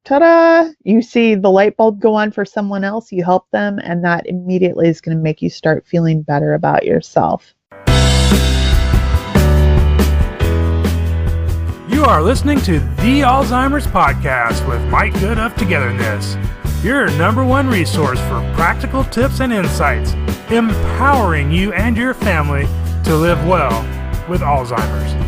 ta-da, you see the light bulb go on for someone else, you help them, and that immediately is going to make you start feeling better about yourself. You are listening to the Alzheimer's Podcast with Mike Good of Togetherness, your number one resource for practical tips and insights, empowering you and your family to live well with Alzheimer's.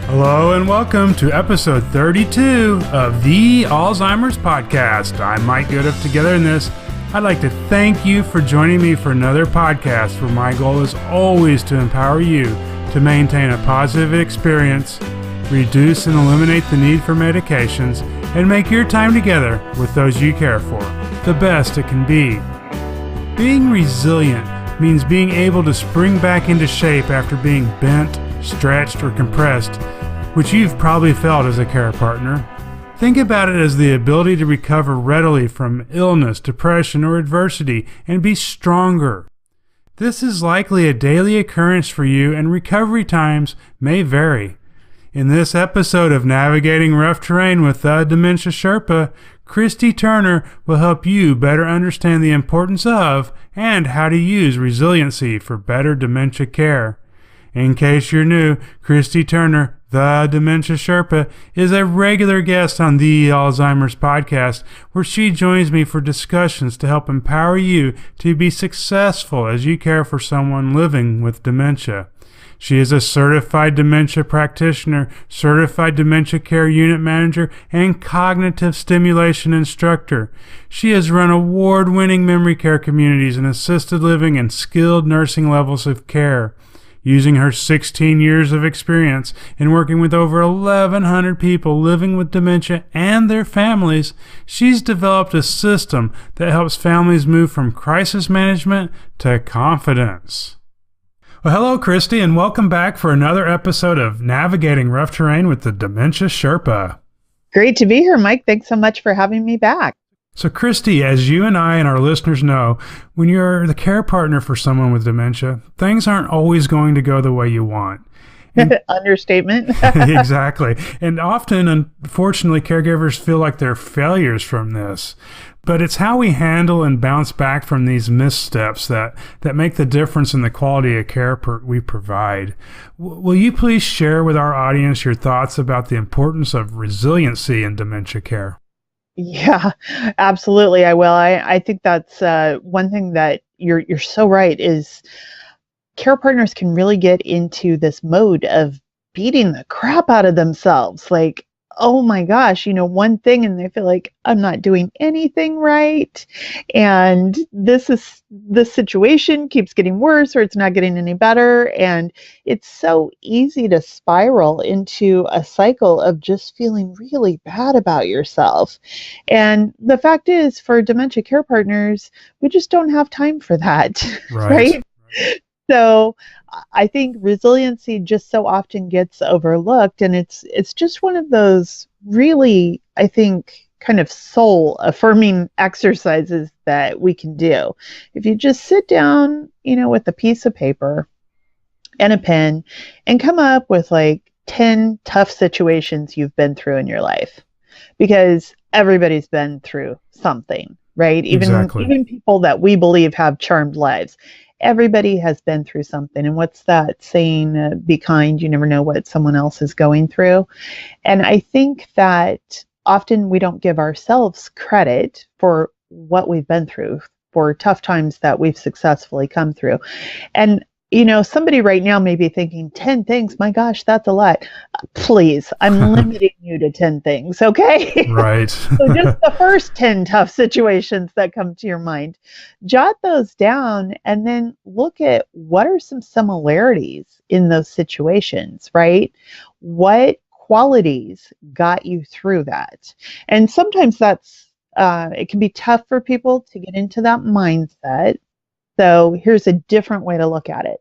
Hello and welcome to episode 32 of the Alzheimer's Podcast. I'm Mike Good of Togetherness. I'd like to thank you for joining me for another podcast where my goal is always to empower you to maintain a positive experience, reduce and eliminate the need for medications, and make your time together with those you care for the best it can be. Being resilient means being able to spring back into shape after being bent, stretched, or compressed, which you've probably felt as a care partner. Think about it as the ability to recover readily from illness, depression, or adversity and be stronger. This is likely a daily occurrence for you, and recovery times may vary. In this episode of Navigating Rough Terrain with the Dementia Sherpa, Christy Turner will help you better understand the importance of and how to use resiliency for better dementia care. In case you're new, Christy Turner, the Dementia Sherpa, is a regular guest on the Alzheimer's Podcast, where she joins me for discussions to help empower you to be successful as you care for someone living with dementia. She is a Certified Dementia Practitioner, Certified Dementia Care Unit Manager, and Cognitive Stimulation Instructor. She has run award-winning memory care communities in assisted living and skilled nursing levels of care. Using her 16 years of experience in working with over 1,100 people living with dementia and their families, she's developed a system that helps families move from crisis management to confidence. Well, hello, Christy, and welcome back for another episode of Navigating Rough Terrain with the Dementia Sherpa. Great to be here, Mike. Thanks so much for having me back. So, Christy, as you and I and our listeners know, when you're the care partner for someone with dementia, things aren't always going to go the way you want. Understatement. Exactly. And often, unfortunately, caregivers feel like they're failures from this. But it's how we handle and bounce back from these missteps that make the difference in the quality of care we provide. Will you please share with our audience your thoughts about the importance of resiliency in dementia care? Yeah, absolutely. I will. I think that's one thing that you're so right is care partners can really get into this mode of beating the crap out of themselves. Like, oh my gosh, one thing, and they feel like I'm not doing anything right. And this situation keeps getting worse, or it's not getting any better. And it's so easy to spiral into a cycle of just feeling really bad about yourself. And the fact is, for dementia care partners, we just don't have time for that. Right? So I think resiliency just so often gets overlooked, and it's just one of those really, I think, kind of soul affirming exercises that we can do. If you just sit down, with a piece of paper and a pen and come up with like 10 tough situations you've been through in your life, because everybody's been through something, right? Even people that we believe have charmed lives. Everybody has been through something. And what's that saying? Be kind. You never know what someone else is going through. And I think that often we don't give ourselves credit for what we've been through, for tough times that we've successfully come through. And somebody right now may be thinking 10 things. My gosh, that's a lot. Please, I'm limiting you to 10 things, okay? Right. So just the first 10 tough situations that come to your mind, jot those down and then look at what are some similarities in those situations, right? What qualities got you through that? And sometimes that's, it can be tough for people to get into that mindset. So here's a different way to look at it.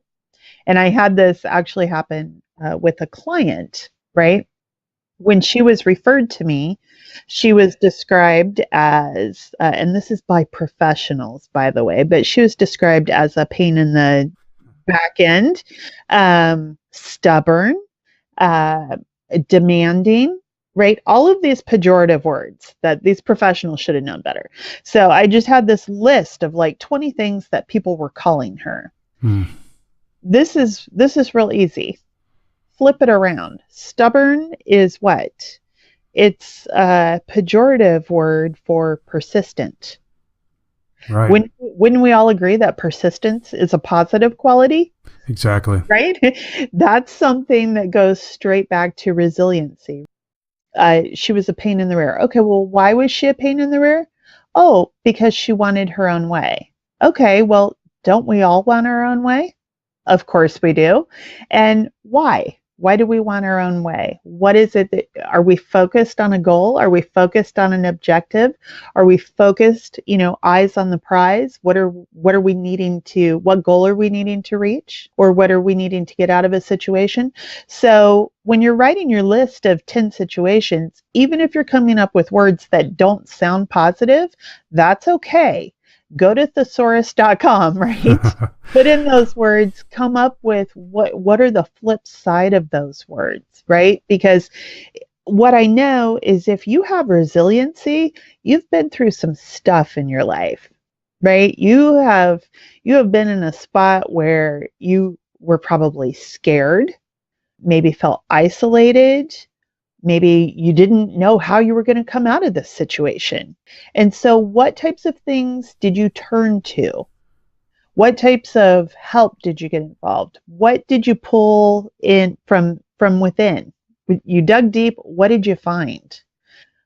And I had this actually happen with a client, right? When she was referred to me, she was described as, and this is by professionals, by the way, but she was described as a pain in the back end, stubborn, uh, demanding, right? All of these pejorative words that these professionals should have known better. So I just had this list of like 20 things that people were calling her. This is real easy. Flip it around. Stubborn is what? It's a pejorative word for persistent. Right. Wouldn't we all agree that persistence is a positive quality? Exactly. Right? That's something that goes straight back to resiliency. She was a pain in the rear. Okay, well, why was she a pain in the rear? Oh, because she wanted her own way. Okay, well, don't we all want our own way? Of course we do. And why? Why do we want our own way? What is it that, are we focused on a goal? Are we focused on an objective? Are we focused, eyes on the prize? What are we needing to, what goal are we needing to reach? Or what are we needing to get out of a situation? So when you're writing your list of 10 situations, even if you're coming up with words that don't sound positive, that's okay. Go to thesaurus.com, right? Put in those words, come up with what are the flip side of those words, right? Because what I know is if you have resiliency, you've been through some stuff in your life, right? You have been in a spot where you were probably scared, maybe felt isolated, maybe you didn't know how you were going to come out of this situation. And so what types of things did you turn to? What types of help did you get involved? What did you pull in from within? You dug deep. What did you find?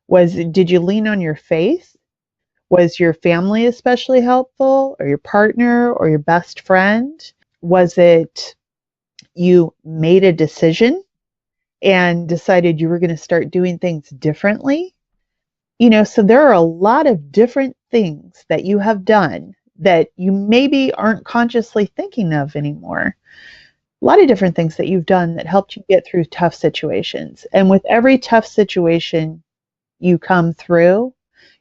Did you lean on your faith? Was your family especially helpful, or your partner, or your best friend? Was it you made a decision and decided you were going to start doing things differently? So there are a lot of different things that you have done that you maybe aren't consciously thinking of anymore. A lot of different things that you've done that helped you get through tough situations. And with every tough situation you come through,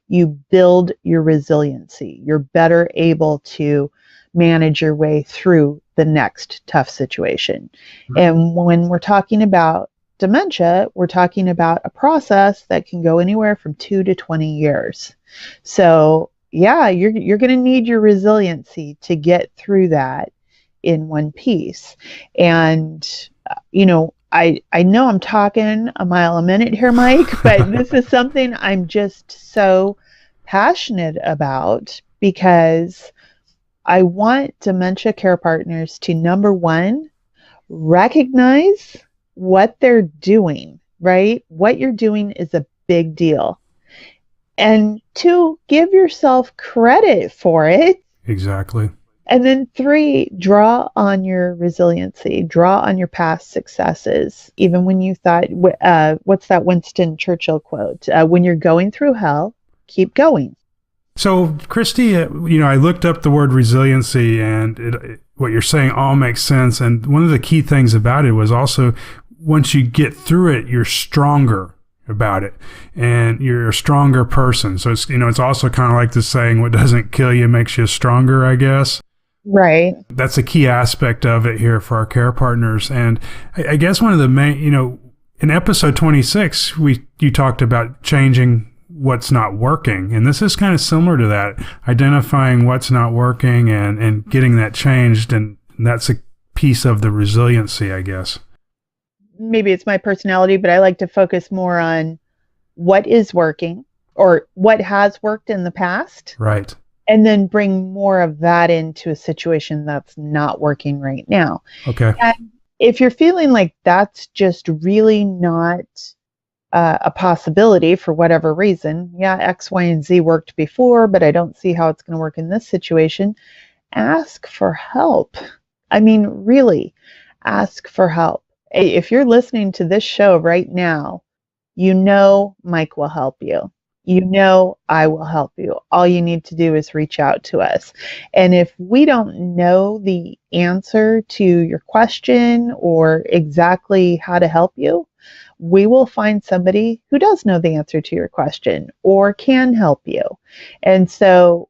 you build your resiliency. You're better able to manage your way through the next tough situation. And when we're talking about dementia, we're talking about a process that can go anywhere from 2 to 20 years. So yeah, you're going to need your resiliency to get through that in one piece. And, I know I'm talking a mile a minute here, Mike, but this is something I'm just so passionate about because I want dementia care partners to, number one, recognize what they're doing, right? What you're doing is a big deal. And two, give yourself credit for it. Exactly. And then three, draw on your resiliency, draw on your past successes. Even when you thought, what's that Winston Churchill quote? When you're going through hell, keep going. So, Christy, I looked up the word resiliency, and what you're saying all makes sense. And one of the key things about it was also once you get through it, you're stronger about it, and you're a stronger person. So it's also kind of like the saying, "What doesn't kill you makes you stronger," I guess. Right. That's a key aspect of it here for our care partners. And I guess one of the main, in episode 26, you talked about changing what's not working. And this is kind of similar to that, identifying what's not working and getting that changed. And that's a piece of the resiliency, I guess. Maybe it's my personality, but I like to focus more on what is working or what has worked in the past. Right. And then bring more of that into a situation that's not working right now. Okay. And if you're feeling like that's just really not a possibility for whatever reason, yeah, X, Y, and Z worked before, but I don't see how it's going to work in this situation, ask for help. I mean, really, ask for help. If you're listening to this show right now, Mike will help you. I will help you. All you need to do is reach out to us. And if we don't know the answer to your question or exactly how to help you, we will find somebody who does know the answer to your question or can help you. And so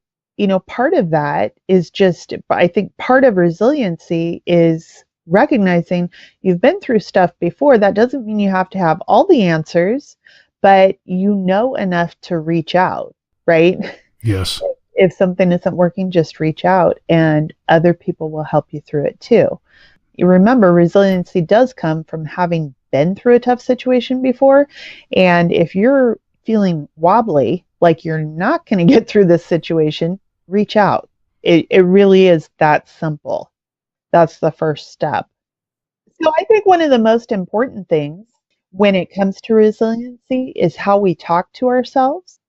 part of that is just, I think part of resiliency is recognizing you've been through stuff before. That doesn't mean you have to have all the answers, but you know enough to reach out, right? Yes. If something isn't working, just reach out and other people will help you through it too. You remember, resiliency does come from having been through a tough situation before. And if you're feeling wobbly, like you're not going to get through this situation, reach out. It really is that simple. That's the first step. So I think one of the most important things when it comes to resiliency is how we talk to ourselves.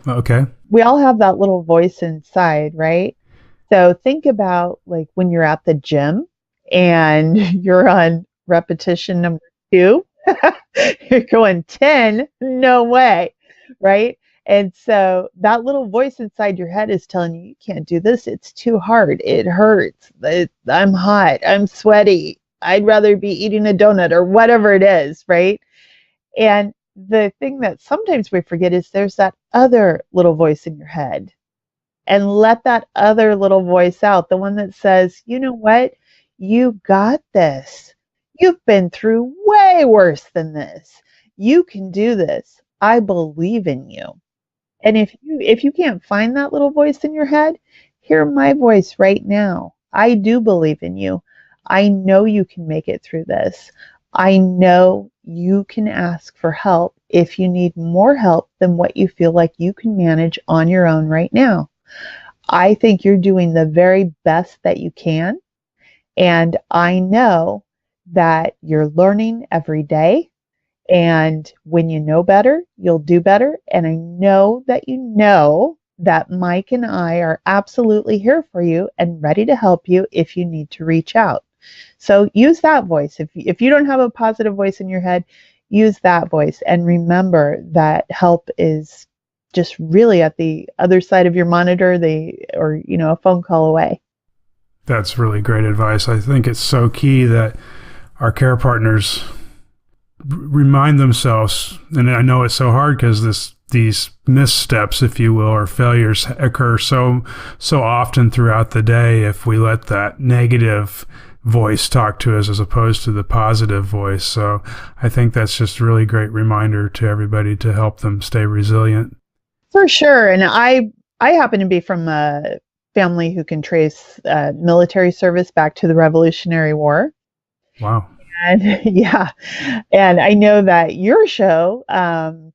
Okay. We all have that little voice inside, right? So think about like when you're at the gym and you're on repetition number 2, you're going 10, no way, right? And so that little voice inside your head is telling you can't do this. It's too hard. It hurts. I'm hot. I'm sweaty. I'd rather be eating a donut or whatever it is, right? And the thing that sometimes we forget is there's that other little voice in your head. And let that other little voice out, the one that says, you know what? You got this. You've been through way worse than this. You can do this. I believe in you. And if you can't find that little voice in your head, hear my voice right now. I do believe in you. I know you can make it through this. I know you can ask for help if you need more help than what you feel like you can manage on your own right now. I think you're doing the very best that you can. And I know that you're learning every day. And when you know better, you'll do better. And I know that Mike and I are absolutely here for you and ready to help you if you need to reach out. So use that voice. If you don't have a positive voice in your head, use that voice. And remember that help is just really at the other side of your monitor, or a phone call away. That's really great advice. I think it's so key that our care partners remind themselves, and I know it's so hard because these missteps, if you will, or failures occur so often throughout the day if we let that negative voice talk to us as opposed to the positive voice. So I think that's just a really great reminder to everybody to help them stay resilient. For sure. And I happen to be from a family who can trace military service back to the Revolutionary War. Wow. And yeah, and I know that your show,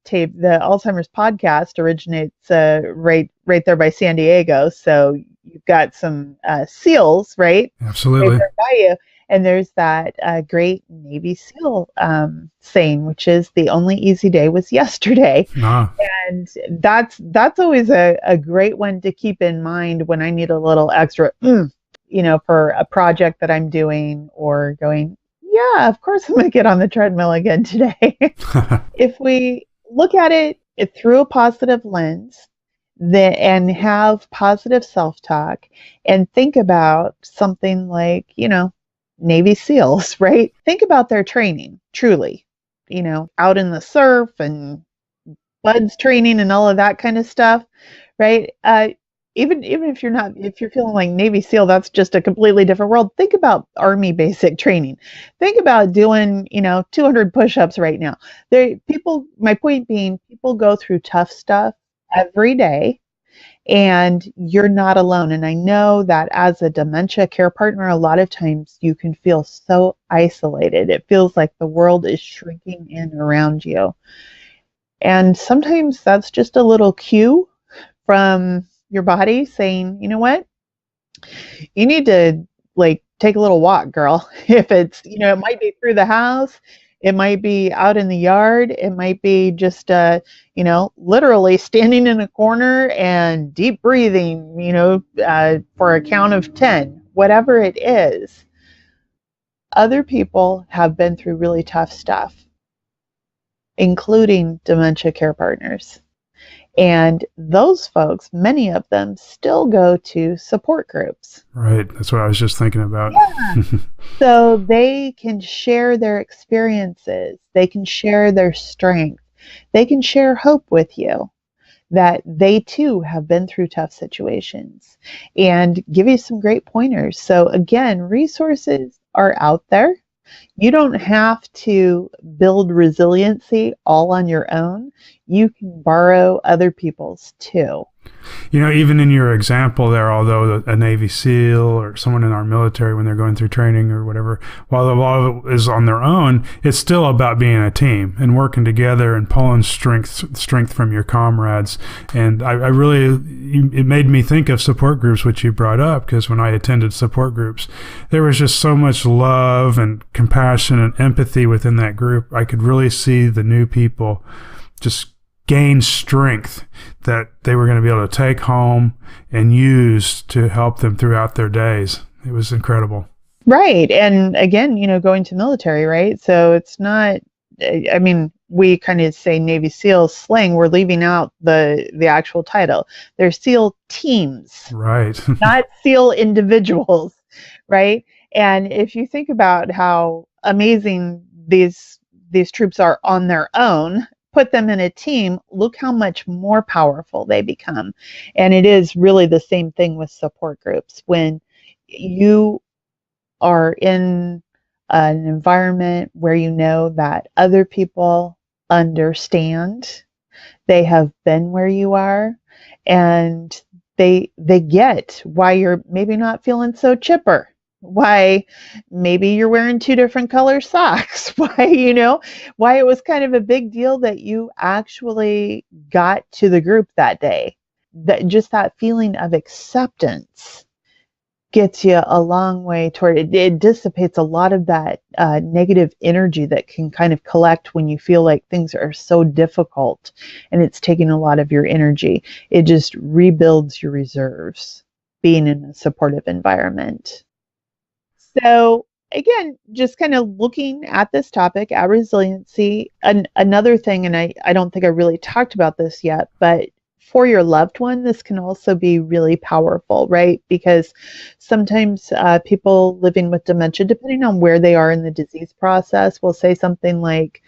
Tape, the Alzheimer's podcast, originates right there by San Diego. So you've got some SEALs, right? Absolutely. Right there by you. And there's that great Navy SEAL saying, which is the only easy day was yesterday. Ah. And that's always a great one to keep in mind when I need a little extra, for a project that I'm doing or going, yeah, of course I'm going to get on the treadmill again today. If we look at it through a positive lens and have positive self-talk and think about something like, Navy SEALs, right? Think about their training, truly, out in the surf and buds training and all of that kind of stuff, right? Even if you're feeling like Navy SEAL, that's just a completely different world. Think about Army basic training. Think about doing, 200 push-ups right now. My point being, people go through tough stuff every day, and you're not alone. And I know that as a dementia care partner, a lot of times you can feel so isolated. It feels like the world is shrinking in around you. And sometimes that's just a little cue from your body saying, you know what, you need to take a little walk, girl. If it's, it might be through the house, it might be out in the yard, it might be just, literally standing in a corner and deep breathing, for a count of 10, whatever it is. Other people have been through really tough stuff, including dementia care partners. And those folks, many of them still go to support groups. Right. That's what I was just thinking about. Yeah. So they can share their experiences. They can share their strength. They can share hope with you. that they too have been through tough situations and give you some great pointers. So again, resources are out there. You don't have to build resiliency all on your own. You can borrow other people's too. Even in your example there, although a Navy SEAL or someone in our military, when they're going through training or whatever, while a lot of it is on their own, it's still about being a team and working together and pulling strength from your comrades. And it made me think of support groups, which you brought up, because when I attended support groups, there was just so much love and compassion and empathy within that group. I could really see the new people just gain strength that they were going to be able to take home and use to help them throughout their days. It was incredible. Right. And again, going to military, right? So it's not, we kind of say Navy SEAL slang. We're leaving out the actual title. They're SEAL teams. Right. Not SEAL individuals, right? And if you think about how amazing these troops are on their own, put them in a team, look how much more powerful they become. And it is really the same thing with support groups. When you are in an environment where you know that other people understand, they have been where you are, and they get why you're maybe not feeling so chipper, why maybe you're wearing 2 different color socks, why it was kind of a big deal that you actually got to the group that day. That just that feeling of acceptance gets you a long way toward it. It dissipates a lot of that negative energy that can kind of collect when you feel like things are so difficult and it's taking a lot of your energy. It just rebuilds your reserves being in a supportive environment. So again, just kind of looking at this topic, at resiliency, another thing, and I don't think I really talked about this yet, but for your loved one, this can also be really powerful, right? Because sometimes people living with dementia, depending on where they are in the disease process, will say something like,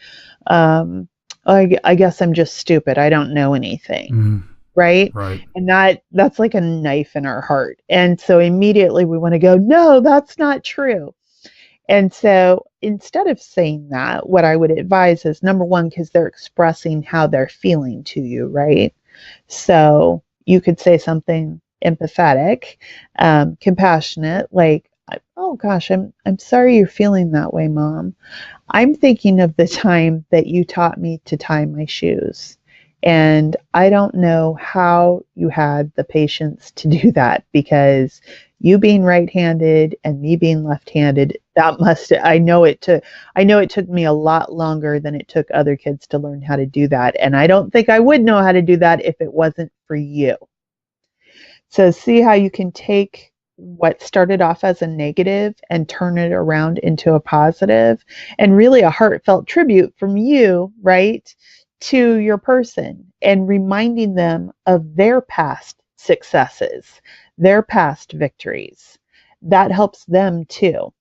I guess I'm just stupid. I don't know anything. Mm. Right? Right. And that's like a knife in our heart. And so immediately we want to go, no, that's not true. And so instead of saying that, what I would advise is, number one, because they're expressing how they're feeling to you, right? So you could say something empathetic, compassionate, like, oh gosh, I'm sorry you're feeling that way, Mom. I'm thinking of the time that you taught me to tie my shoes. And I don't know how you had the patience to do that, because you being right-handed and me being left-handed, I know it took me a lot longer than it took other kids to learn how to do that. And I don't think I would know how to do that if it wasn't for you. So see how you can take what started off as a negative and turn it around into a positive, and really a heartfelt tribute from you, right, to your person, and reminding them of their past successes, their past victories. That helps them too.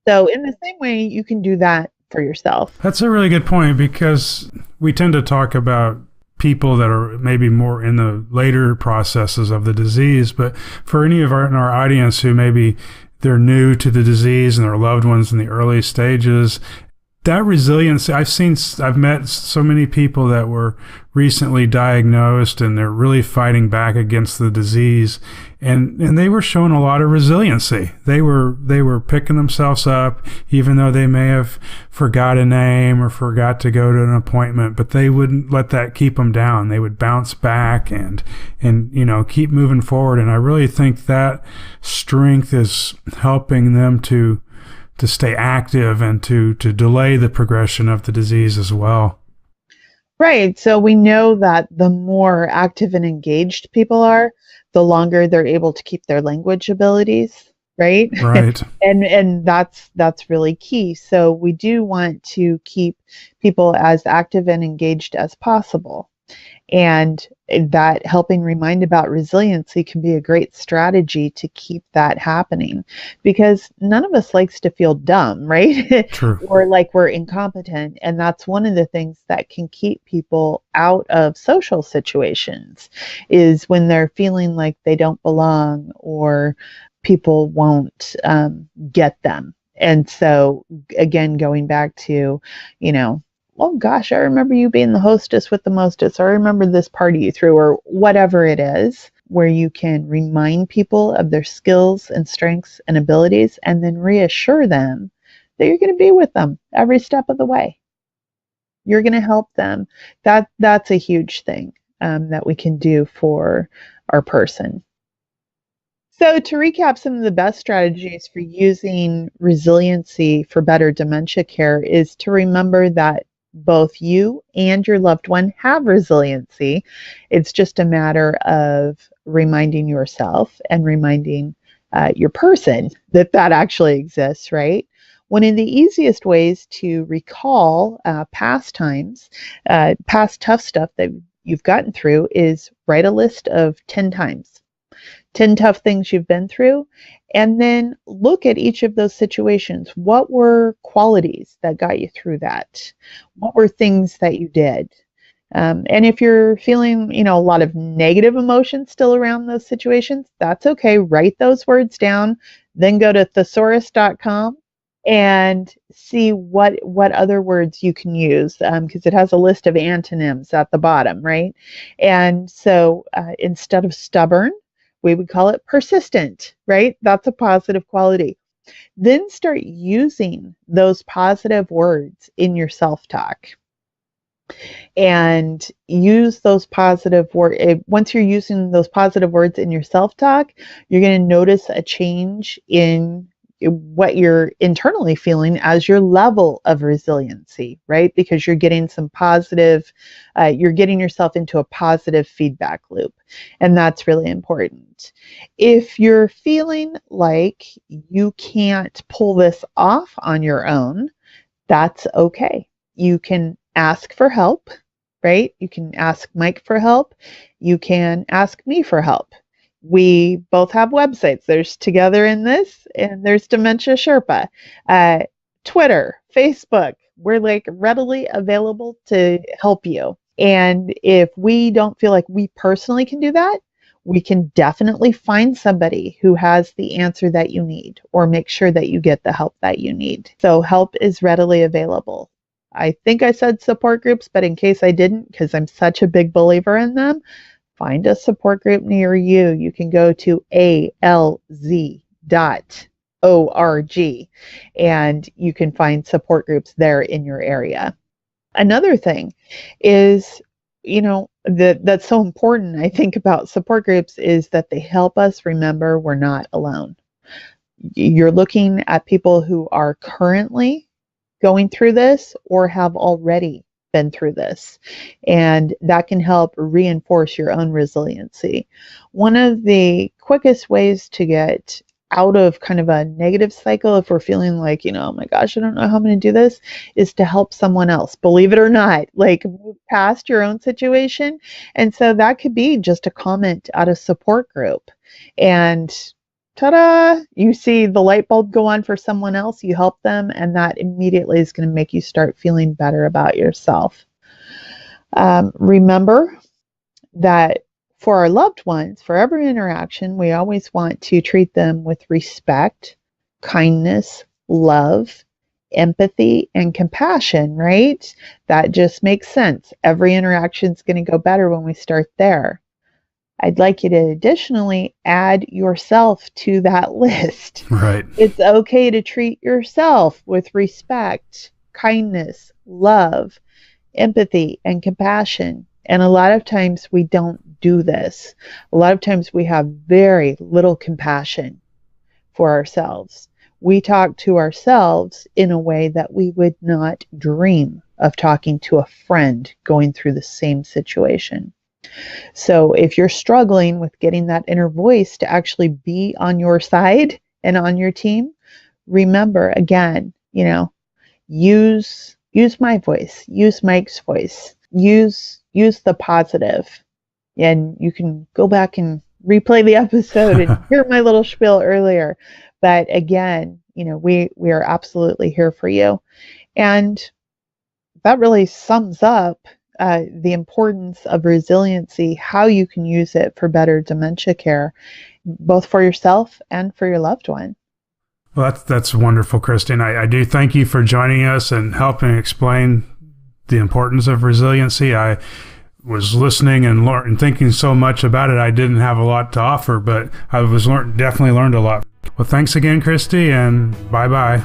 So in the same way, you can do that for yourself. That's a really good point, because we tend to talk about people that are maybe more in the later processes of the disease, but for any of in our audience who maybe they're new to the disease and their loved ones in the early stages, that resiliency, I've met so many people that were recently diagnosed and they're really fighting back against the disease, and they were showing a lot of resiliency. They were picking themselves up, even though they may have forgot a name or forgot to go to an appointment, but they wouldn't let that keep them down. They would bounce back and keep moving forward. And I really think that strength is helping them to stay active and to delay the progression of the disease as well. Right. So we know that the more active and engaged people are, the longer they're able to keep their language abilities, right? Right. and that's really key. So we do want to keep people as active and engaged as possible. And that helping remind about resiliency can be a great strategy to keep that happening, because none of us likes to feel dumb, right? True. Or like we're incompetent. And that's one of the things that can keep people out of social situations, is when they're feeling like they don't belong or people won't get them. And so, again, going back to, oh gosh, I remember you being the hostess with the mostest, or I remember this party you threw, or whatever it is, where you can remind people of their skills and strengths and abilities, and then reassure them that you're going to be with them every step of the way. You're going to help them. That's a huge thing that we can do for our person. So, to recap, some of the best strategies for using resiliency for better dementia care is to remember that both you and your loved one have resiliency. It's just a matter of reminding yourself and reminding your person that actually exists, right? One of the easiest ways to recall past times, past tough stuff that you've gotten through, is write a list of 10 times. 10 tough things you've been through, and then look at each of those situations. What were qualities that got you through that? What were things that you did? And if you're feeling, a lot of negative emotions still around those situations, that's okay. Write those words down, then go to thesaurus.com and see what other words you can use, because it has a list of antonyms at the bottom, right? And so instead of stubborn, we would call it persistent, right? That's a positive quality. Then start using those positive words in your self-talk. And use those positive words. Once you're using those positive words in your self-talk, you're going to notice a change in what you're internally feeling as your level of resiliency, right? Because you're getting some positive, you're getting yourself into a positive feedback loop. And that's really important. If you're feeling like you can't pull this off on your own, that's okay. You can ask for help, right? You can ask Mike for help. You can ask me for help. We both have websites. There's Together in This, and there's Dementia Sherpa. Twitter, Facebook, we're like readily available to help you. And if we don't feel like we personally can do that, we can definitely find somebody who has the answer that you need, or make sure that you get the help that you need. So help is readily available. I think I said support groups, but in case I didn't, because I'm such a big believer in them, find a support group near you. You can go to alz.org and you can find support groups there in your area. Another thing is, that's so important, I think, about support groups is that they help us remember we're not alone. You're looking at people who are currently going through this or have already been through this, and that can help reinforce your own resiliency. One of the quickest ways to get out of kind of a negative cycle, if we're feeling like, oh my gosh, I don't know how I'm going to do this, is to help someone else. Believe it or not, like move past your own situation. And so that could be just a comment at a support group, and ta-da, you see the light bulb go on for someone else, you help them, and that immediately is going to make you start feeling better about yourself. Remember that for our loved ones, for every interaction, we always want to treat them with respect, kindness, love, empathy, and compassion, right? That just makes sense. Every interaction is going to go better when we start there. I'd like you to additionally add yourself to that list. Right. It's okay to treat yourself with respect, kindness, love, empathy, and compassion. And a lot of times we don't do this. A lot of times we have very little compassion for ourselves. We talk to ourselves in a way that we would not dream of talking to a friend going through the same situation. So if you're struggling with getting that inner voice to actually be on your side and on your team, remember again, use my voice, use Mike's voice, use use the positive. And you can go back and replay the episode and hear my little spiel earlier. But again, we are absolutely here for you. And that really sums up the importance of resiliency, how you can use it for better dementia care, both for yourself and for your loved one. Well, that's wonderful, Christy. And I do thank you for joining us and helping explain the importance of resiliency. I was listening and thinking so much about it, I didn't have a lot to offer, but I definitely learned a lot. Well, thanks again, Christy, and bye-bye.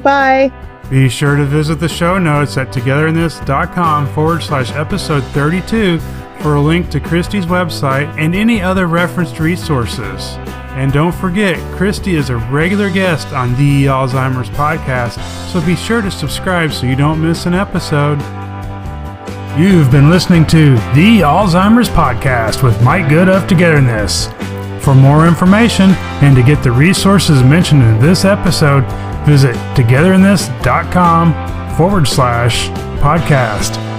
Bye. Be sure to visit the show notes at togetherinthis.com/episode 32 for a link to Christy's website and any other referenced resources. And don't forget, Christy is a regular guest on the Alzheimer's podcast, so be sure to subscribe so you don't miss an episode. You've been listening to the Alzheimer's podcast with Mike Good of Togetherness. For more information and to get the resources mentioned in this episode, visit togetherinthis.com/podcast.